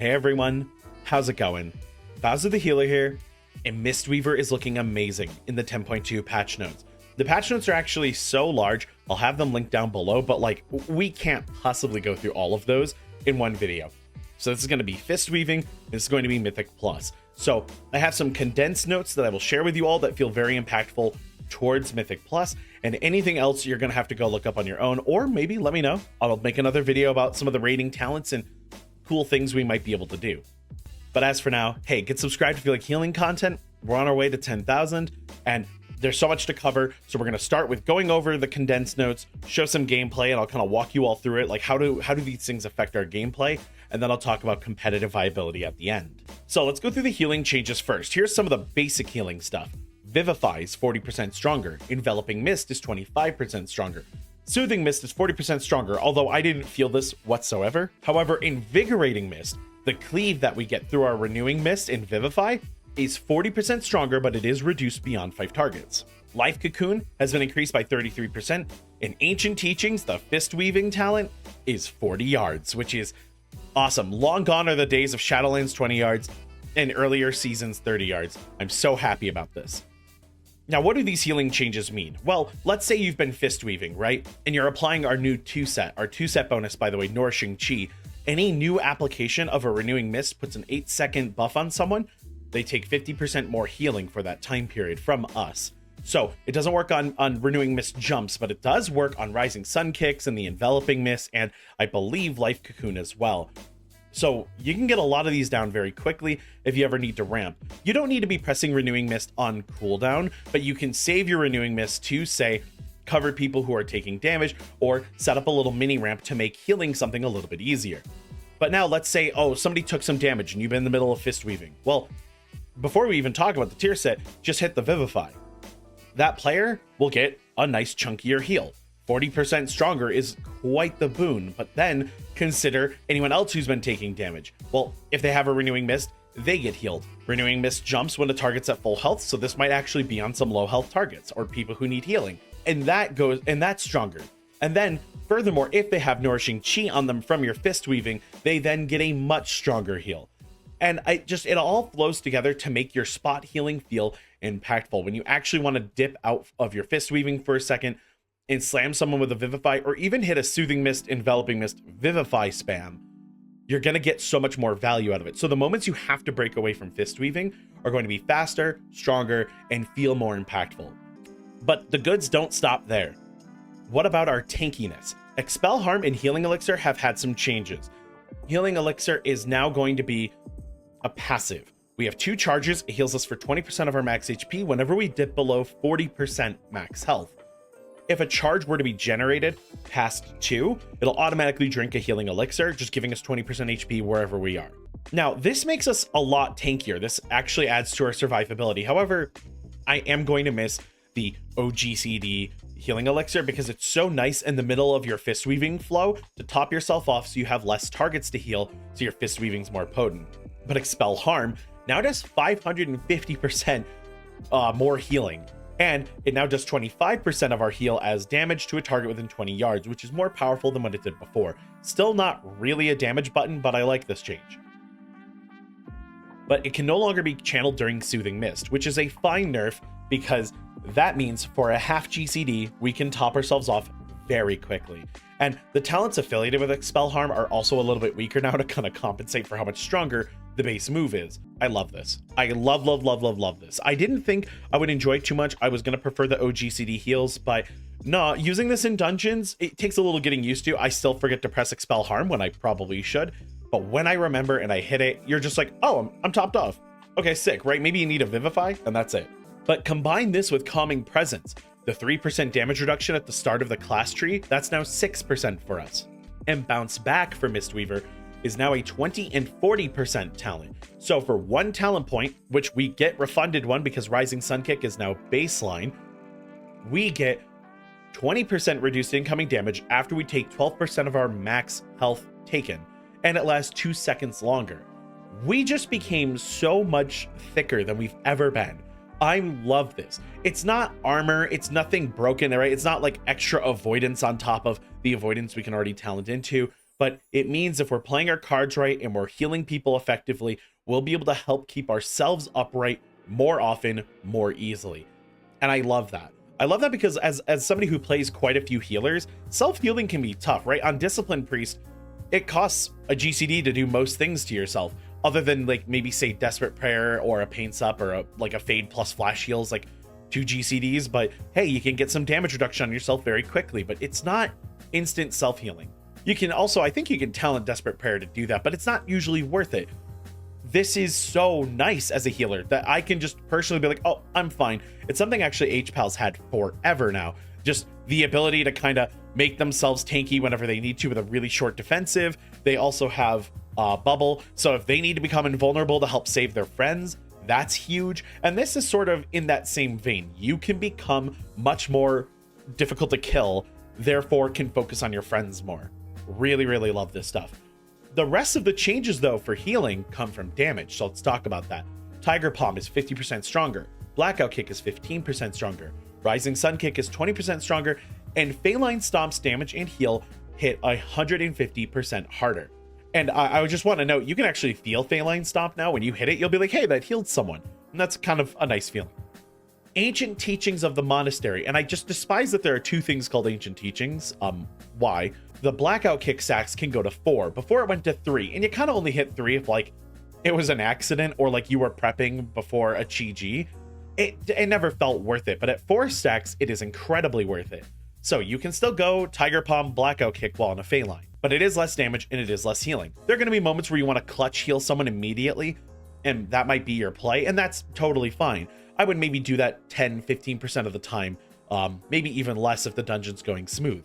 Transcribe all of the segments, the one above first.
Hey everyone, how's it going? Bowserthehealer here, and Mistweaver is looking amazing in the 10.2 patch notes. The patch notes are actually so large, I'll have them linked down below, but like, we can't possibly go through all of those in one video. So this is going to be Fistweaving, this is going to be Mythic Plus. So I have some condensed notes that I will share with you all that feel very impactful towards Mythic Plus, and anything else you're going to have to go look up on your own, or maybe let me know. I'll make another video about some of the raiding talents and cool things we might be able to do. But as for now, hey, get subscribed if you like healing content. We're on our way to 10,000, and there's so much to cover. So we're going to start with going over the condensed notes, show some gameplay, and I'll kind of walk you all through it. Like how do these things affect our gameplay? And then I'll talk about competitive viability at the end. So let's go through the healing changes first. Here's some of the basic healing stuff. Vivify is 40% stronger. Enveloping Mist is 25% stronger. Soothing Mist is 40% stronger, although I didn't feel this whatsoever. However, Invigorating Mist, the cleave that we get through our Renewing Mist in Vivify, is 40% stronger, but it is reduced beyond 5 targets. Life Cocoon has been increased by 33%. In Ancient Teachings, the Fistweaving talent is 40 yards, which is awesome. Long gone are the days of Shadowlands 20 yards and earlier seasons 30 yards. I'm so happy about this. Now, what do these healing changes mean? Well, let's say you've been Fistweaving, right? And you're applying our new 2-set. Our 2-set bonus, by the way, Nourishing Chi. Any new application of a Renewing Mist puts an 8-second buff on someone. They take 50% more healing for that time period from us. So it doesn't work on Renewing Mist jumps, but it does work on Rising Sun kicks and the Enveloping Mist, and I believe Life Cocoon as well. So you can get a lot of these down very quickly if you ever need to ramp. You don't need to be pressing Renewing Mist on cooldown, but you can save your Renewing Mist to, say, cover people who are taking damage, or set up a little mini ramp to make healing something a little bit easier. But now let's say, oh, somebody took some damage and you've been in the middle of Fistweaving. Well, before we even talk about the tier set, just hit the Vivify. That player will get a nice chunkier heal. 40% stronger is quite the boon, but then consider anyone else who's been taking damage. Well, if they have a Renewing Mist, they get healed. Renewing Mist jumps when the target's at full health, so this might actually be on some low health targets or people who need healing. And that's stronger. And then furthermore, if they have Nourishing Chi on them from your Fistweaving, they then get a much stronger heal. And it all flows together to make your spot healing feel impactful. When you actually want to dip out of your Fistweaving for a second and slam someone with a Vivify, or even hit a Soothing Mist, Enveloping Mist, Vivify spam, you're going to get so much more value out of it. So the moments you have to break away from Fistweaving are going to be faster, stronger, and feel more impactful. But the goods don't stop there. What about our tankiness? Expel Harm and Healing Elixir have had some changes. Healing Elixir is now going to be a passive. We have 2 charges. It heals us for 20% of our max HP whenever we dip below 40% max health. If a charge were to be generated past 2, it'll automatically drink a Healing Elixir, just giving us 20% HP wherever we are. Now, this makes us a lot tankier. This actually adds to our survivability. However, I am going to miss the OGCD Healing Elixir because it's so nice in the middle of your Fistweaving flow to top yourself off so you have less targets to heal, so your Fistweaving's more potent. But Expel Harm now does 550% more healing, and it now does 25% of our heal as damage to a target within 20 yards, which is more powerful than what it did before. Still not really a damage button, but I like this change. But it can no longer be channeled during Soothing Mist, which is a fine nerf because that means for a half GCD, we can top ourselves off very quickly. And the talents affiliated with Expel Harm are also a little bit weaker now to kind of compensate for how much stronger the base move is. I love this. I love this. I didn't think I would enjoy it too much. I was going to prefer the OGCD heals, but no, using this in dungeons, it takes a little getting used to. I still forget to press Expel Harm when I probably should, but when I remember and I hit it, you're just like, oh, I'm topped off. Okay, sick, right? Maybe you need a Vivify, and that's it. But combine this with Calming Presence, the 3% damage reduction at the start of the class tree, that's now 6% for us. And Bounce Back for Mistweaver is now a 20 and 40% talent. So for 1 talent point, which we get refunded one because Rising Sun Kick is now baseline, we get 20% reduced incoming damage after we take 12% of our max health taken, and it lasts 2 seconds longer. We just became so much thicker than we've ever been. I love this. It's not armor, it's nothing broken, right? It's not like extra avoidance on top of the avoidance we can already talent into, but it means if we're playing our cards right and we're healing people effectively, we'll be able to help keep ourselves upright more often, more easily. And I love that. I love that because as somebody who plays quite a few healers, self-healing can be tough, right? On Disciplined Priest, it costs a GCD to do most things to yourself, other than like maybe say Desperate Prayer or a Pain Sup or a Fade plus Flash Heals, like 2 GCDs. But hey, you can get some damage reduction on yourself very quickly, but it's not instant self-healing. You can also, I think you can talent Desperate Prayer to do that, but it's not usually worth it. This is so nice as a healer that I can just personally be like, oh, I'm fine. It's something actually HPAL's had forever now. Just the ability to kind of make themselves tanky whenever they need to with a really short defensive. They also have bubble. So if they need to become invulnerable to help save their friends, that's huge. And this is sort of in that same vein. You can become much more difficult to kill, therefore can focus on your friends more. Really, really love this stuff. The rest of the changes, though, for healing come from damage, so let's talk about that. Tiger Palm is 50% stronger, Blackout Kick is 15% stronger, Rising Sun Kick is 20% stronger, and Feline Stomp's damage and heal hit 150% harder. And I just want to note, you can actually feel Feline Stomp now. When you hit it, you'll be like, hey, that healed someone. And that's kind of a nice feeling. Ancient Teachings of the Monastery, and I just despise that there are 2 things called Ancient Teachings. Why? The Blackout Kick stacks can go to 4. Before it went to 3, and you kind of only hit 3 if like it was an accident or like you were prepping before a Chi-G. It never felt worth it, but at 4 stacks, it is incredibly worth it. So you can still go Tiger Palm, Blackout Kick while on a Feline, but it is less damage and it is less healing. There are going to be moments where you want to clutch heal someone immediately, and that might be your play, and that's totally fine. I would maybe do that 10-15% of the time, maybe even less if the dungeon's going smooth.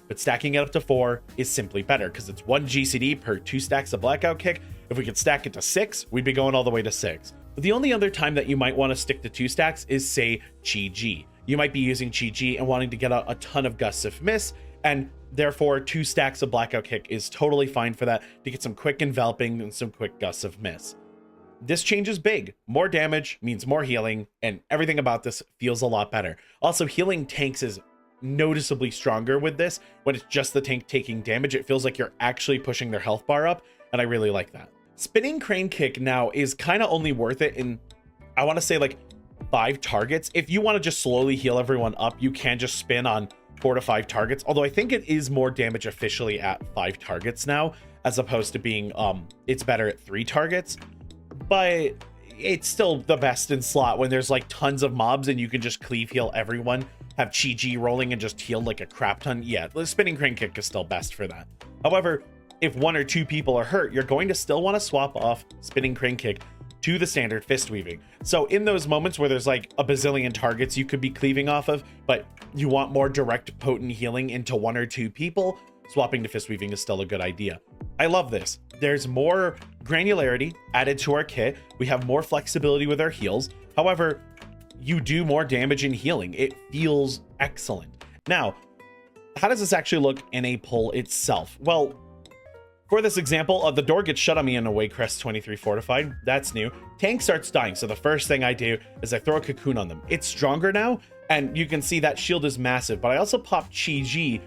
But stacking it up to 4 is simply better because it's 1 GCD per 2 stacks of Blackout Kick. If we could stack it to 6, we'd be going all the way to 6. But the only other time that you might want to stick to 2 stacks is, say, Chi-G. You might be using Chi-G and wanting to get a ton of Gusts of Miss, and therefore 2 stacks of Blackout Kick is totally fine for that, to get some quick enveloping and some quick Gusts of Miss. This change is big. More damage means more healing, and everything about this feels a lot better. Also, healing tanks is noticeably stronger with this. When it's just the tank taking damage, it feels like you're actually pushing their health bar up, and I really like that. Spinning Crane Kick now is kind of only worth it in, I want to say, like 5 targets. If you want to just slowly heal everyone up, you can just spin on 4 to 5 targets, although I think it is more damage officially at 5 targets now, as opposed to being it's better at 3 targets. But it's still the best in slot when there's like tons of mobs and you can just cleave heal everyone, have Chi-G rolling and just heal like a crap ton. Yeah, the Spinning Crane Kick is still best for that. However, if 1 or 2 people are hurt, you're going to still want to swap off Spinning Crane Kick to the standard Fistweaving. So in those moments where there's like a bazillion targets you could be cleaving off of, but you want more direct potent healing into 1 or 2 people, swapping to Fistweaving is still a good idea. I love this. There's more granularity added to our kit. We have more flexibility with our heals. However, you do more damage and healing. It feels excellent. Now, how does this actually look in a pull itself? Well, for this example, the door gets shut on me in a Waycrest 23 Fortified. That's new. Tank starts dying, so the first thing I do is I throw a cocoon on them. It's stronger now, and you can see that shield is massive, but I also pop Chi-G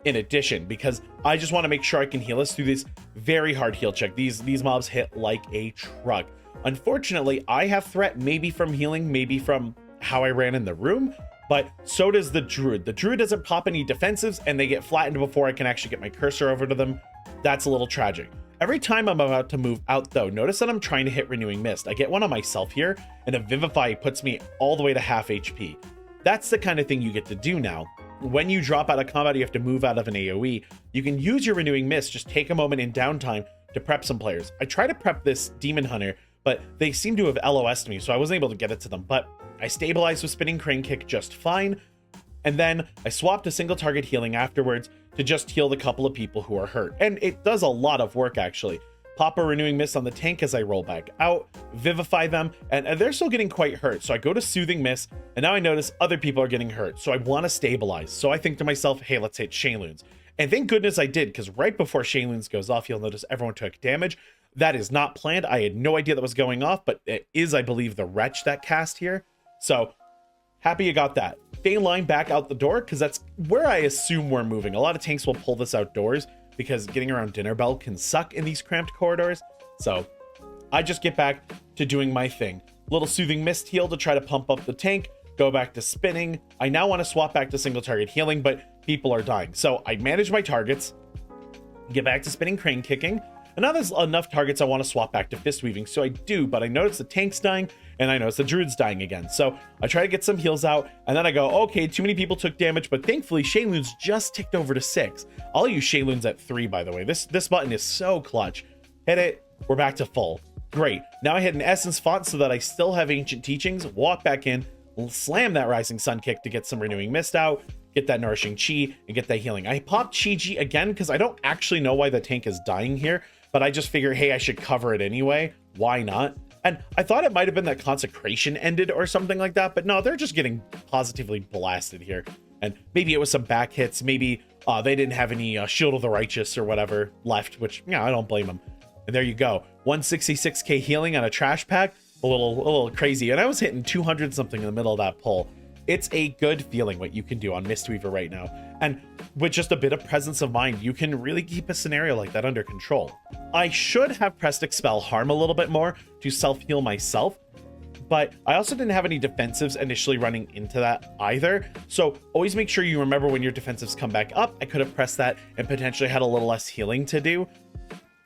in addition because I just want to make sure I can heal us through this very hard heal check. These mobs hit like a truck. Unfortunately, I have threat maybe from healing, maybe from how I ran in the room, but so does the Druid. The Druid doesn't pop any defensives, and they get flattened before I can actually get my cursor over to them. That's a little tragic. Every time I'm about to move out, though, notice that I'm trying to hit Renewing Mist. I get one on myself here, and a Vivify puts me all the way to half HP. That's the kind of thing you get to do now. When you drop out of combat, you have to move out of an AoE. You can use your Renewing Mist, just take a moment in downtime to prep some players. I try to prep this Demon Hunter, but they seem to have LOS'd me, so I wasn't able to get it to them. But I stabilized with Spinning Crane Kick just fine, and then I swapped to single target healing afterwards to just heal the couple of people who are hurt. And it does a lot of work, actually. Pop a Renewing Mist on the tank as I roll back out, Vivify them, and they're still getting quite hurt. So I go to Soothing Mist, and now I notice other people are getting hurt. So I want to stabilize. So I think to myself, hey, let's hit Shayloons. And thank goodness I did, because right before Shayloons goes off, you'll notice everyone took damage. That is not planned. I had no idea that was going off, but it is, I believe, the Wretch that cast here. So happy you got that. Feline back out the door, because that's where I assume we're moving. A lot of tanks will pull this outdoors. because getting around Dinner Bell can suck in these cramped corridors. So I just get back to doing my thing. Little Soothing Mist heal to try to pump up the tank, go back to spinning. I now want to swap back to single target healing, but people are dying. So I manage my targets, get back to spinning crane kicking, and now there's enough targets I want to swap back to Fistweaving. So I do, but I notice the tank's dying, and I notice the druid's dying again. So I try to get some heals out, and then I go, okay, too many people took damage, but thankfully Shayloon's just ticked over to 6. I'll use Shayloon's at 3, by the way. This button is so clutch. Hit it, we're back to full. Great. Now I hit an Essence Font so that I still have Ancient Teachings, walk back in, slam that Rising Sun kick to get some Renewing Mist out, get that Nourishing Chi, and get that healing. I popped Chi again because I don't actually know why the tank is dying here, but I just figure, hey, I should cover it anyway. Why not? And I thought it might have been that Consecration ended or something like that, but no, they're just getting positively blasted here. And maybe it was some back hits. Maybe they didn't have any Shield of the Righteous or whatever left, which, yeah, I don't blame them. And there you go. 166k healing on a trash pack. A little crazy. And I was hitting 200 something in the middle of that pull. It's a good feeling what you can do on Mistweaver right now. And with just a bit of presence of mind, you can really keep a scenario like that under control. I should have pressed Expel Harm a little bit more to self-heal myself, but I also didn't have any defensives initially running into that either. So always make sure you remember when your defensives come back up. I could have pressed that and potentially had a little less healing to do.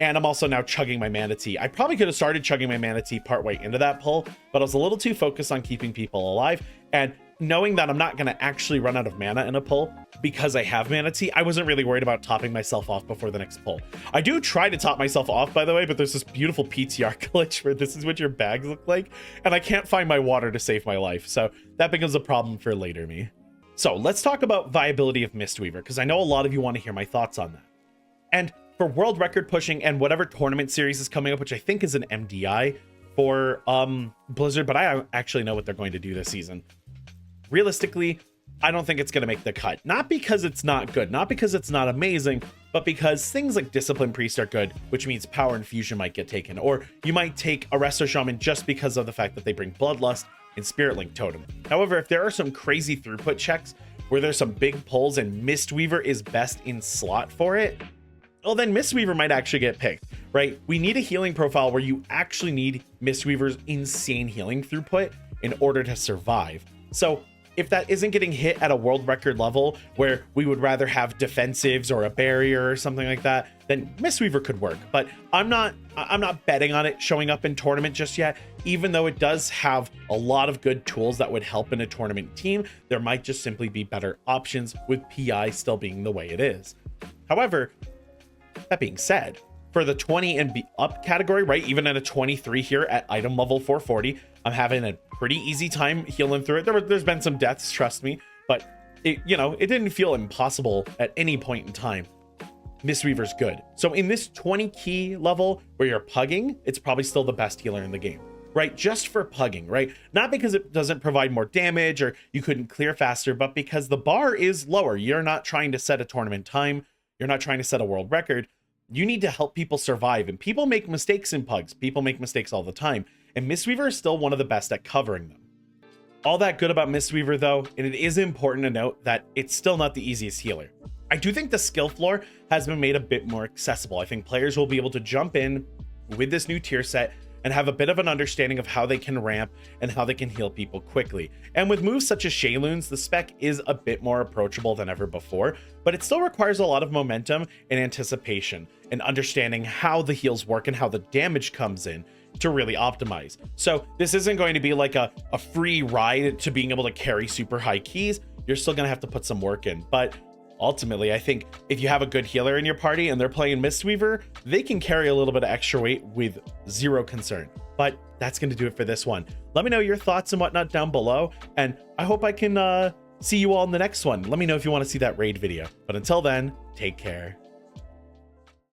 And I'm also now chugging my Mana Tea. I probably could have started chugging my Mana Tea partway into that pull, but I was a little too focused on keeping people alive. And knowing that I'm not going to actually run out of mana in a pull because I have Mana Tea, I wasn't really worried about topping myself off before the next pull. I do try to top myself off, by the way, but there's this beautiful PTR glitch where this is what your bags look like, and I can't find my water to save my life. So that becomes a problem for later me. So let's talk about viability of Mistweaver, because I know a lot of you want to hear my thoughts on that. And for world record pushing and whatever tournament series is coming up, which I think is an MDI for Blizzard, but I don't actually know what they're going to do this season. Realistically, I don't think it's going to make the cut. Not because it's not good, not because it's not amazing, but because things like Discipline Priest are good, which means Power Infusion might get taken. Or you might take a Resto Shaman just because of the fact that they bring Bloodlust and Spirit Link Totem. However, if there are some crazy throughput checks where there's some big pulls and Mistweaver is best in slot for it, well, then Mistweaver might actually get picked, right? We need a healing profile where you actually need Mistweaver's insane healing throughput in order to survive. So if that isn't getting hit at a world record level where we would rather have defensives or a barrier or something like that, then Mistweaver could work. But I'm not betting on it showing up in tournament just yet. Even though it does have a lot of good tools that would help in a tournament team, there might just simply be better options with PI still being the way it is. However, that being said, for the 20 and up category, right, even at a 23 here at item level 440, I'm having a pretty easy time healing through it. There's been some deaths, trust me, but it didn't feel impossible at any point in time. Mistweaver's good. So in this 20 key level where you're pugging, it's probably still the best healer in the game, right? Just for pugging, right? Not because it doesn't provide more damage or you couldn't clear faster, but because the bar is lower. You're not trying to set a tournament time. You're not trying to set a world record. You need to help people survive, and people make mistakes in pugs. People make mistakes all the time, and Mistweaver is still one of the best at covering them. All that good about Mistweaver though, and it is important to note that it's still not the easiest healer. I do think the skill floor has been made a bit more accessible. I think players will be able to jump in with this new tier set and have a bit of an understanding of how they can ramp and how they can heal people quickly. And with moves such as Shayloon's, the spec is a bit more approachable than ever before, but it still requires a lot of momentum and anticipation and understanding how the heals work and how the damage comes in to really optimize. So this isn't going to be like a free ride to being able to carry super high keys. You're still gonna have to put some work in, but ultimately, I think if you have a good healer in your party and they're playing Mistweaver, they can carry a little bit of extra weight with zero concern. But that's going to do it for this one. Let me know your thoughts and whatnot down below, and I hope I can see you all in the next one. Let me know if you want to see that raid video. But until then, take care.